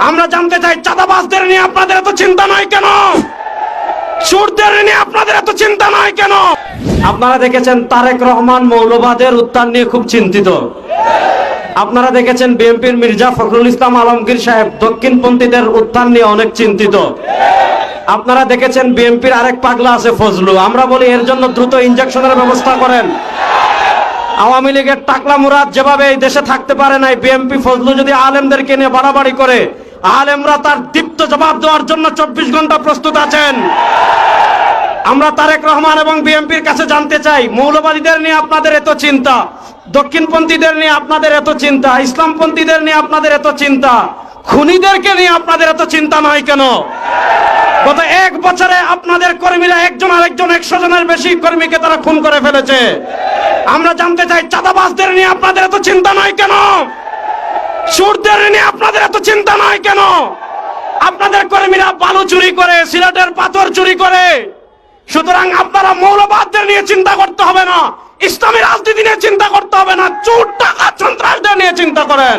আমরা জানতে চাই চাঁদাবাজদের নিয়ে আপনাদের এত চিন্তা নয় কেন? সুরদের নিয়ে আপনাদের এত চিন্তা নয় কেন? আপনারা দেখেছেন তারেক রহমান মৌলবাদের উত্থান নিয়ে খুব চিন্তিত। আপনারা দেখেছেন বিএনপির মির্জা ফখরুল ইসলাম আলমগীর সাহেব দক্ষিণপন্থীদের উত্থান নিয়ে অনেক চিন্তিত। আপনারা দেখেছেন বিএনপির আরেক পাগলা আছে ফজলু। আমরা বলি এর জন্য দ্রুত ইনজেকশনের ব্যবস্থা করেন। আওয়ামী লীগের টাকলা মুরাদ যেভাবে এই দেশে থাকতে পারে নাই, বিএনপি ফজলু যদি আলেমদেরকে নিয়ে বাড়াবাড়ি করে, আলেমরা তার দীপ্ত জবাব দেওয়ার জন্য 24 ঘন্টা প্রস্তুত আছেন। আমরা তারেক রহমান এবং বিএনপির কাছে জানতে চাই, মৌলবাদীদের নিয়ে আপনাদের এত চিন্তা, দক্ষিণপন্থীদের নিয়ে আপনাদের এত চিন্তা, ইসলামপন্থীদের নিয়ে আপনাদের এত চিন্তা, খুনিদেরকে নিয়ে আপনাদের এত চিন্তা নয় কেন? গত 1 বছরে আপনাদের কর্মীরা একজন আরেকজন 100 জনের বেশি কর্মীকে তারা খুন করে ফেলেছে। আমরা জানতে চাই চাঁদাবাজদের নিয়ে আপনাদের এত চিন্তা নয় কেন? সুরদের নিয়ে আপনাদের এত চিন্তা নয় কেন? আপনাদের কর্মীরা বালু চুরি করে, সিলেটের পাথর চুরি করে। সুতরাং আপনারা মৌলবাদদের নিয়ে চিন্তা করতে হবে না, ইসলামী রাজনীতি নিয়ে চিন্তা করতে হবে না, চোর টাকা সন্ত্রাসদের নিয়ে চিন্তা করেন।